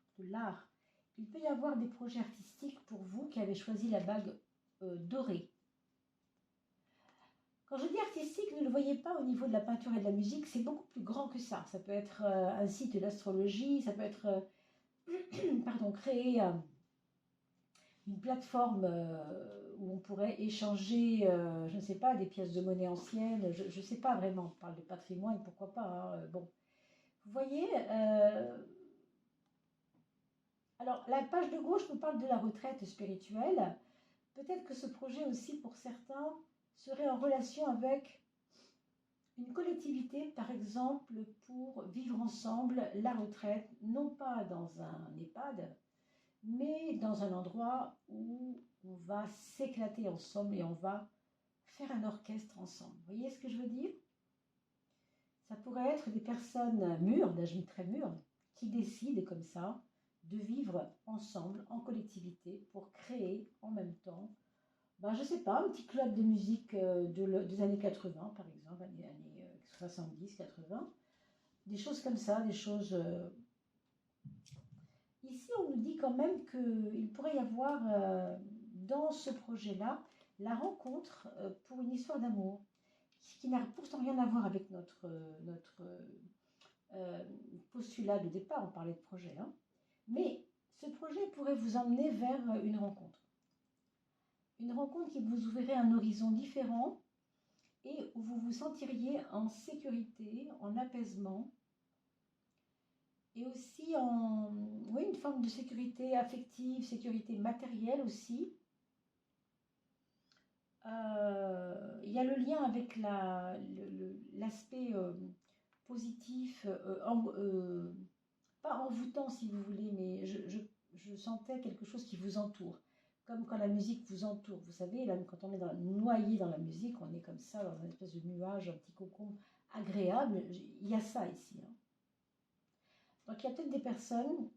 [SPEAKER 1] Il peut y avoir des projets artistiques pour vous qui avez choisi la bague dorée. Quand je dis artistique, ne le voyez pas au niveau de la peinture et de la musique, c'est beaucoup plus grand que ça. Ça peut être un site d'astrologie, ça peut être créer une plateforme où on pourrait échanger, je ne sais pas, des pièces de monnaie anciennes, je ne sais pas vraiment, on parle de patrimoine, pourquoi pas. Hein, bon, vous voyez, alors la page de gauche nous parle de la retraite spirituelle. Peut-être que ce projet aussi, pour certains, serait en relation avec une collectivité, par exemple, pour vivre ensemble la retraite, non pas dans un EHPAD, mais dans un endroit où on va s'éclater ensemble et on va faire un orchestre ensemble. Vous voyez ce que je veux dire? Ça pourrait être des personnes mûres, d'âge très mûr, qui décident comme ça de vivre ensemble, en collectivité, pour créer en même temps, je ne sais pas, un petit club de musique des années 80, par exemple, années 70, 80, des choses comme ça, des choses... Ici, on nous dit quand même qu'il pourrait y avoir dans ce projet-là la rencontre pour une histoire d'amour, qui n'a pourtant rien à voir avec notre postulat de départ, on parlait de projet, hein. Mais ce projet pourrait vous emmener vers une rencontre. Une rencontre qui vous ouvrirait un horizon différent et où vous vous sentiriez en sécurité, en apaisement, et aussi en, oui, une forme de sécurité affective, sécurité matérielle aussi. Il y a le lien avec l'aspect positif, pas envoûtant si vous voulez, mais je sentais quelque chose qui vous entoure. Comme quand la musique vous entoure. Vous savez, là, quand on est noyé dans la musique, on est comme ça, dans une espèce de nuage, un petit cocon agréable. Il y a ça ici. Hein. Donc il y a peut-être des personnes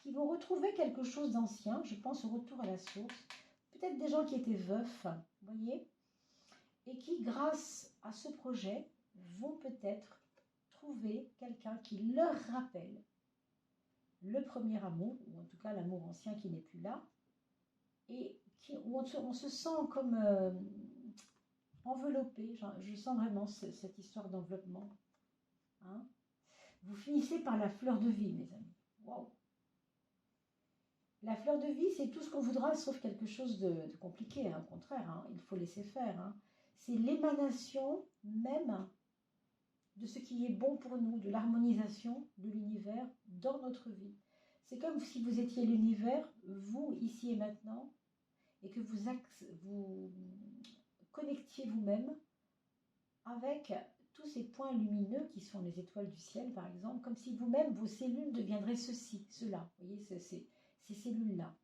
[SPEAKER 1] qui vont retrouver quelque chose d'ancien. Je pense au retour à la source. Peut-être des gens qui étaient veufs, vous voyez, et qui, grâce à ce projet, vont peut-être trouver quelqu'un qui leur rappelle le premier amour, ou en tout cas l'amour ancien qui n'est plus là, et où on se sent comme enveloppé. Je sens vraiment cette histoire d'enveloppement. Hein. Vous finissez par la fleur de vie, mes amis. Waouh! La fleur de vie, c'est tout ce qu'on voudra, sauf quelque chose de compliqué. Hein. Au contraire, hein, il faut laisser faire. Hein. C'est l'émanation même de ce qui est bon pour nous, de l'harmonisation de l'univers dans notre vie. C'est comme si vous étiez l'univers, vous, ici et maintenant, et que vous connectiez vous-même avec tous ces points lumineux qui sont les étoiles du ciel, par exemple, comme si vous-même, vos cellules deviendraient ceci, cela. Vous voyez, ces cellules-là.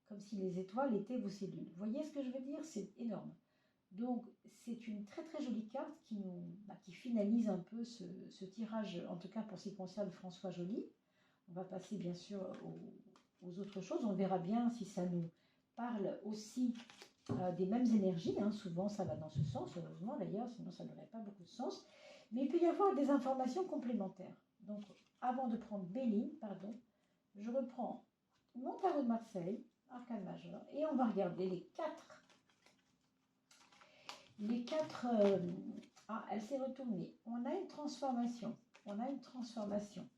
[SPEAKER 1] Comme si les étoiles étaient vos cellules. Vous voyez ce que je veux dire? C'est énorme. Donc, c'est une très très jolie carte qui finalise un peu ce tirage, en tout cas pour ce qui concerne François Joly. On va passer bien sûr aux autres choses. On verra bien si ça nous parle aussi des mêmes énergies. Hein. Souvent, ça va dans ce sens, heureusement d'ailleurs, sinon ça n'aurait pas beaucoup de sens. Mais il peut y avoir des informations complémentaires. Donc, avant de prendre Béline, pardon, je reprends mon tarot de Marseille, arcane majeur, et on va regarder les quatre. Elle s'est retournée. On a une transformation. On a une transformation.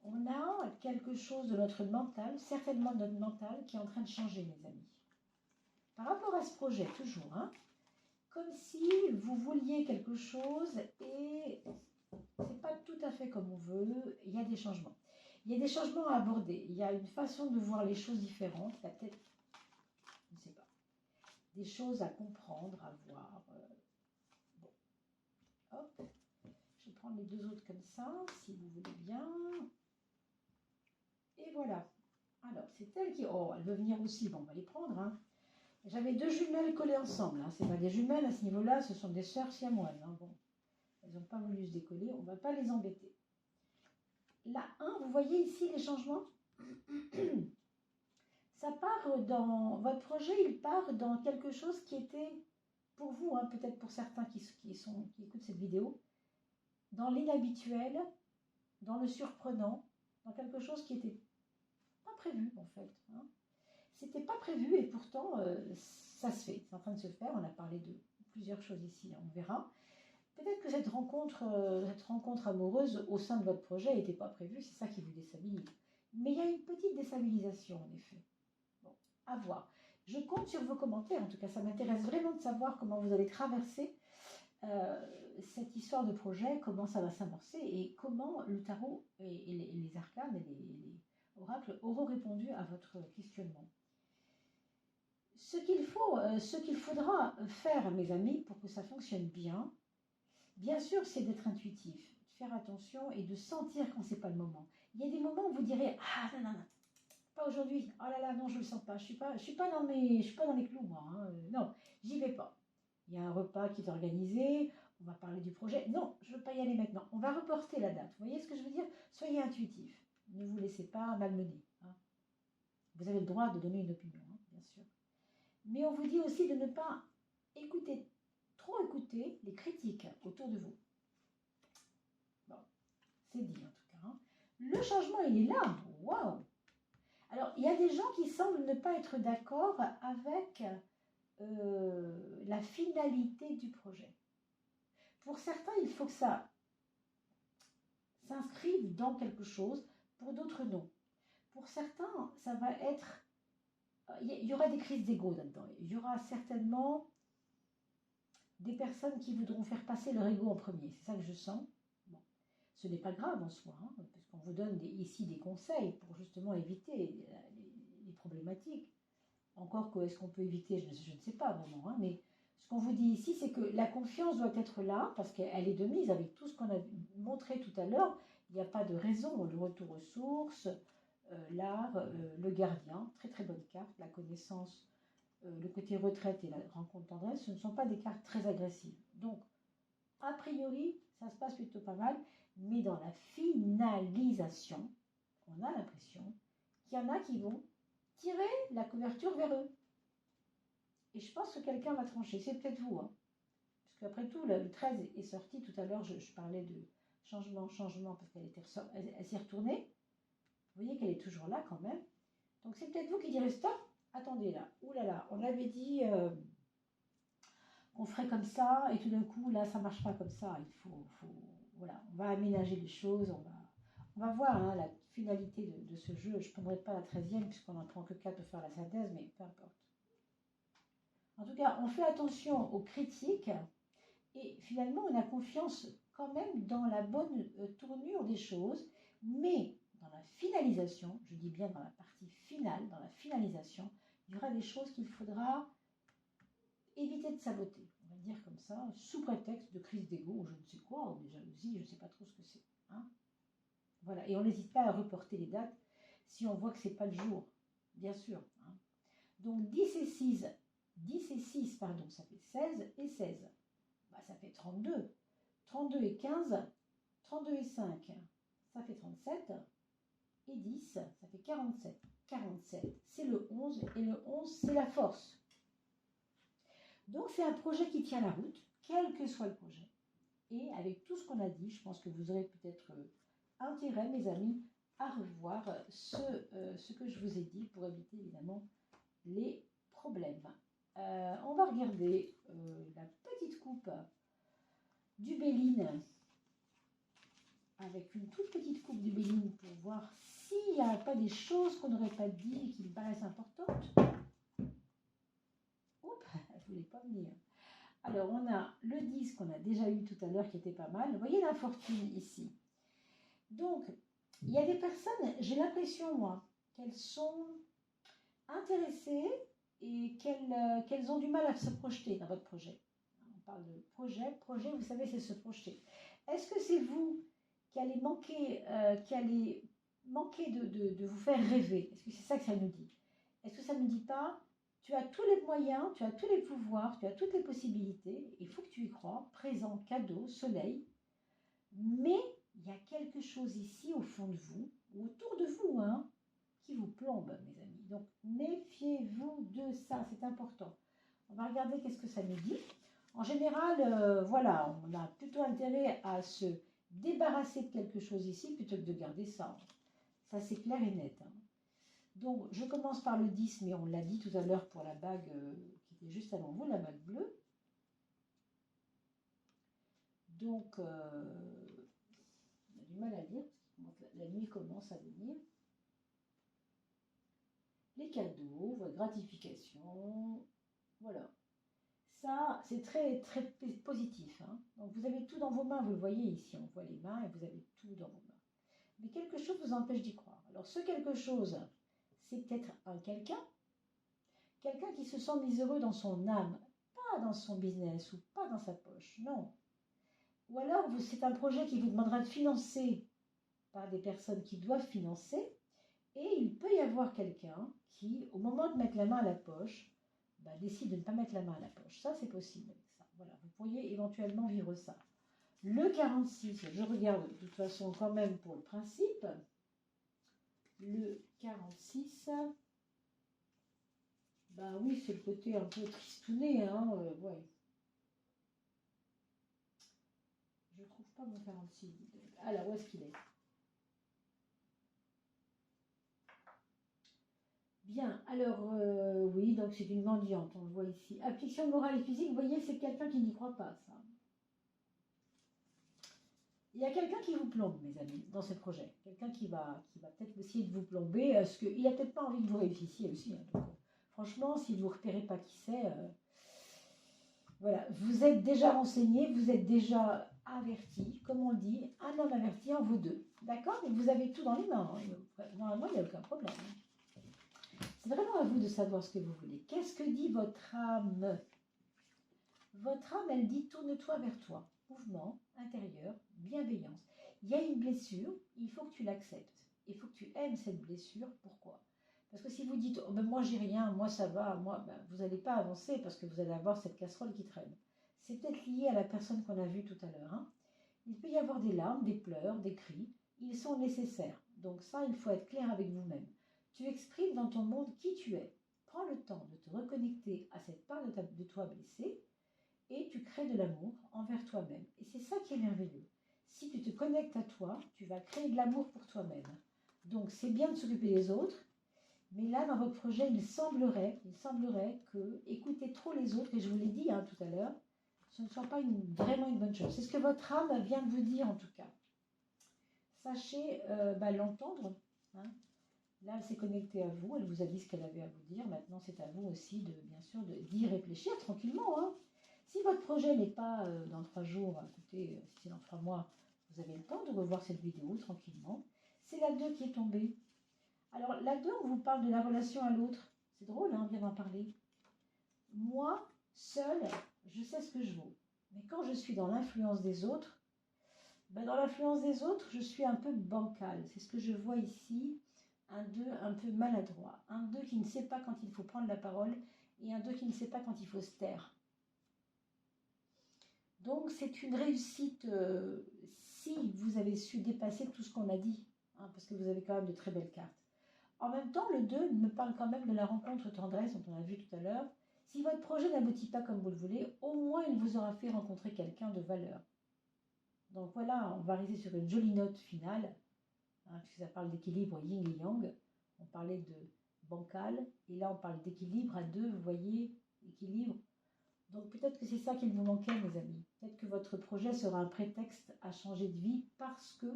[SPEAKER 1] On a quelque chose de notre mental, certainement de notre mental, qui est en train de changer, mes amis. Par rapport à ce projet, toujours, hein, comme si vous vouliez quelque chose et c'est pas tout à fait comme on veut. Il y a des changements. Il y a des changements à aborder. Il y a une façon de voir les choses différentes. Il y a peut-être, je ne sais pas, des choses à comprendre, à voir. Bon, hop. Je vais prendre les deux autres comme ça, si vous voulez bien. Et voilà. Alors, c'est elle qui... Oh, elle veut venir aussi. Bon, on va les prendre. Hein. J'avais deux jumelles collées ensemble. Hein. Ce n'est pas des jumelles à ce niveau-là, ce sont des sœurs siamoises. Hein. Bon, elles n'ont pas voulu se décoller. On ne va pas les embêter. La 1, vous voyez ici les changements? Ça part dans... Votre projet, il part dans quelque chose qui était, pour vous, hein, peut-être pour certains qui écoutent cette vidéo, dans l'inhabituel, dans le surprenant, dans quelque chose qui n'était pas prévu en fait. Hein. C'était pas prévu et pourtant ça se fait, c'est en train de se faire. On a parlé de plusieurs choses ici, hein, on verra. Peut-être que cette rencontre amoureuse au sein de votre projet n'était pas prévue, c'est ça qui vous déstabilise. Mais il y a une petite déstabilisation en effet. Bon, à voir. Je compte sur vos commentaires, en tout cas ça m'intéresse vraiment de savoir comment vous allez traverser cette histoire de projet, comment ça va s'amorcer et comment le tarot et les arcanes et les oracles auront répondu à votre questionnement. Ce qu'il faudra faire, mes amis, pour que ça fonctionne bien sûr, c'est d'être intuitif, de faire attention et de sentir quand c'est pas le moment. Il y a des moments où vous direz « Ah non, pas aujourd'hui, oh là là, non, je ne le sens pas, je suis pas dans les clous, moi, hein. Non, j'y vais pas. » Il y a un repas qui est organisé, on va parler du projet. Non, je ne veux pas y aller maintenant. On va reporter la date. Vous voyez ce que je veux dire? Soyez intuitif. Ne vous laissez pas malmener. Hein. Vous avez le droit de donner une opinion, hein, bien sûr. Mais on vous dit aussi de ne pas trop écouter les critiques autour de vous. Bon, c'est dit en tout cas. Hein. Le changement, il est là. Waouh! Alors, il y a des gens qui semblent ne pas être d'accord avec la finalité du projet. Pour certains, il faut que ça s'inscrive dans quelque chose, pour d'autres, non. Pour certains, ça va être... Il y aura des crises d'ego là-dedans. Il y aura certainement des personnes qui voudront faire passer leur ego en premier. C'est ça que je sens. Bon. Ce n'est pas grave en soi, hein, parce qu'on vous donne ici des conseils pour justement éviter les problématiques. Encore que, est-ce qu'on peut éviter, je ne sais pas vraiment, hein, mais ce qu'on vous dit ici, c'est que la confiance doit être là, parce qu'elle est de mise avec tout ce qu'on a montré tout à l'heure. Il n'y a pas de raison. Le retour aux sources, l'art, le gardien, très très bonne carte, la connaissance, le côté retraite et la rencontre tendresse, ce ne sont pas des cartes très agressives. Donc, a priori, ça se passe plutôt pas mal, mais dans la finalisation, on a l'impression qu'il y en a qui vont tirer la couverture vers eux. Et je pense que quelqu'un va trancher. C'est peut-être vous, hein. Parce qu'après tout, le 13 est sorti. Tout à l'heure, je parlais de changement, parce qu'elle s'est retournée. Vous voyez qu'elle est toujours là quand même. Donc c'est peut-être vous qui direz stop. Attendez là. Ouh là là, on avait dit qu'on ferait comme ça. Et tout d'un coup, là, ça ne marche pas comme ça. Il faut voilà, on va aménager les choses. On va voir, hein, la finalité de ce jeu. Je ne prendrai pas la 13e puisqu'on n'en prend que 4 pour faire la synthèse, mais peu importe. En tout cas, on fait attention aux critiques et finalement, on a confiance quand même dans la bonne tournure des choses, mais dans la finalisation, je dis bien dans la partie finale, dans la finalisation, il y aura des choses qu'il faudra éviter de saboter, on va dire comme ça, sous prétexte de crise d'ego ou je ne sais quoi, ou de jalousie, je ne sais pas trop ce que c'est. Hein, voilà, et on n'hésite pas à reporter les dates si on voit que ce n'est pas le jour, bien sûr. Hein. Donc 10 et 6, pardon, ça fait 16 et 16. Bah, ça fait 32. 32 et 15, 32 et 5, ça fait 37. Et 10, ça fait 47. 47, c'est le 11. Et le 11, c'est la force. Donc, c'est un projet qui tient la route, quel que soit le projet. Et avec tout ce qu'on a dit, je pense que vous aurez peut-être intérêt, mes amis, à revoir ce que je vous ai dit pour éviter évidemment les problèmes. On va regarder la petite coupe du Béline, avec une toute petite coupe du Béline pour voir s'il n'y a pas des choses qu'on n'aurait pas dit et qui me paraissent importantes. Oups, elle ne voulait pas venir. Alors, on a le 10 qu'on a déjà eu tout à l'heure qui était pas mal. Vous voyez l'infortune ici. Donc, il y a des personnes, j'ai l'impression, moi, qu'elles sont intéressées et qu'elles ont du mal à se projeter dans votre projet. On parle de projet. Projet, vous savez, c'est se projeter. Est-ce que c'est vous qui allez manquer, de vous faire rêver? Est-ce que c'est ça que ça nous dit? Est-ce que ça ne nous dit pas, tu as tous les moyens, tu as tous les pouvoirs, tu as toutes les possibilités, il faut que tu y crois, présent, cadeau, soleil, mais il y a quelque chose ici au fond de vous, ou autour de vous, hein, qui vous plombe, mes amis. Donc, méfiez-vous de ça, c'est important. On va regarder qu'est-ce que ça nous dit. En général, voilà, on a plutôt intérêt à se débarrasser de quelque chose ici plutôt que de garder ça. Ça, c'est clair et net. Hein. Donc, je commence par le 10, mais on l'a dit tout à l'heure pour la bague qui était juste avant vous, la bague bleue. Donc, on a du mal à lire, parce que la nuit commence à venir. Les cadeaux, votre gratification, voilà. Ça, c'est très, très positif. Hein. Donc, vous avez tout dans vos mains, vous le voyez ici, on voit les mains et vous avez tout dans vos mains. Mais quelque chose vous empêche d'y croire. Alors, ce quelque chose, c'est peut-être un quelqu'un qui se sent miséreux dans son âme, pas dans son business ou pas dans sa poche, non. Ou alors, c'est un projet qui vous demandera de financer par des personnes qui doivent financer, et il peut y avoir quelqu'un qui, au moment de mettre la main à la poche, décide de ne pas mettre la main à la poche. Ça, c'est possible. Ça. Voilà. Vous pourriez éventuellement vivre ça. Le 46, je regarde de toute façon quand même pour le principe. Le 46, oui, c'est le côté un peu tristouné. Hein, ouais. Je ne trouve pas mon 46. Alors, où est-ce qu'il est? Bien, alors, oui, donc c'est une mendiante, on le voit ici. Affliction morale et physique, vous voyez, c'est quelqu'un qui n'y croit pas, ça. Il y a quelqu'un qui vous plombe, mes amis, dans ce projet. Quelqu'un qui va peut-être essayer de vous plomber, parce qu'il n'a peut-être pas envie que vous réussissiez aussi. Hein, donc, franchement, si vous ne repérez pas qui c'est, Voilà, vous êtes déjà renseigné, vous êtes déjà averti, comme on dit, un homme averti en vous deux. D'accord? Mais vous avez tout dans les mains. Hein. Normalement, il n'y a aucun problème. C'est vraiment à vous de savoir ce que vous voulez. Qu'est-ce que dit votre âme? Votre âme, elle dit tourne-toi vers toi. Mouvement intérieur, bienveillance. Il y a une blessure, il faut que tu l'acceptes. Il faut que tu aimes cette blessure. Pourquoi? Parce que si vous dites oh ben moi j'ai rien, moi ça va, moi, ben, vous n'allez pas avancer parce que vous allez avoir cette casserole qui traîne. C'est peut-être lié à la personne qu'on a vue tout à l'heure. Hein. Il peut y avoir des larmes, des pleurs, des cris. Ils sont nécessaires. Donc ça, il faut être clair avec vous-même. Tu exprimes dans ton monde qui tu es. Prends le temps de te reconnecter à cette part de toi blessée et tu crées de l'amour envers toi-même. Et c'est ça qui est merveilleux. Si tu te connectes à toi, tu vas créer de l'amour pour toi-même. Donc c'est bien de s'occuper des autres, mais là dans votre projet, il semblerait que écouter trop les autres, et je vous l'ai dit hein, tout à l'heure, ce ne soit pas vraiment une bonne chose. C'est ce que votre âme vient de vous dire en tout cas. Sachez l'entendre. Hein. Là, elle s'est connectée à vous, elle vous a dit ce qu'elle avait à vous dire. Maintenant, c'est à vous aussi, bien sûr, d'y réfléchir tranquillement. Hein. Si votre projet n'est pas dans 3 jours, écoutez, si c'est dans 3 mois, vous avez le temps de revoir cette vidéo tranquillement. C'est la 2 qui est tombée. Alors, la 2, on vous parle de la relation à l'autre. C'est drôle, hein, on vient d'en parler. Moi, seule, je sais ce que je vaux. Mais quand je suis dans l'influence des autres, dans l'influence des autres, je suis un peu bancale. C'est ce que je vois ici. Un 2 un peu maladroit. Un 2 qui ne sait pas quand il faut prendre la parole et un 2 qui ne sait pas quand il faut se taire. Donc, c'est une réussite si vous avez su dépasser tout ce qu'on a dit, hein, parce que vous avez quand même de très belles cartes. En même temps, le 2 me parle quand même de la rencontre tendresse dont on a vu tout à l'heure. Si votre projet n'aboutit pas comme vous le voulez, au moins il vous aura fait rencontrer quelqu'un de valeur. Donc voilà, on va rester sur une jolie note finale, hein, puisque ça parle d'équilibre yin et yang. On parlait de bancal, et là on parle d'équilibre à 2, vous voyez, équilibre. Donc peut-être que c'est ça qu'il vous manquait, mes amis. Peut-être que votre projet sera un prétexte à changer de vie parce que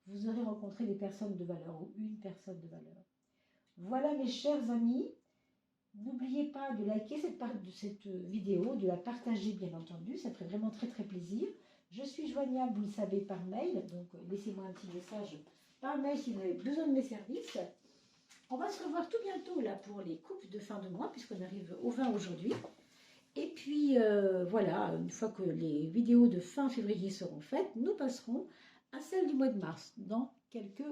[SPEAKER 1] vous aurez rencontré des personnes de valeur ou une personne de valeur. Voilà mes chers amis, n'oubliez pas de liker cette vidéo, de la partager bien entendu, ça ferait vraiment très très plaisir. Je suis joignable, vous le savez, par mail, donc laissez-moi un petit message par mail si vous avez besoin de mes services. On va se revoir tout bientôt là pour les coupes de fin de mois puisqu'on arrive au 20 aujourd'hui. Et puis voilà, une fois que les vidéos de fin février seront faites, nous passerons à celle du mois de mars dans quelques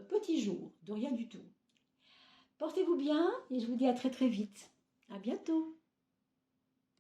[SPEAKER 1] petits jours, de rien du tout. Portez-vous bien et je vous dis à très très vite. À bientôt.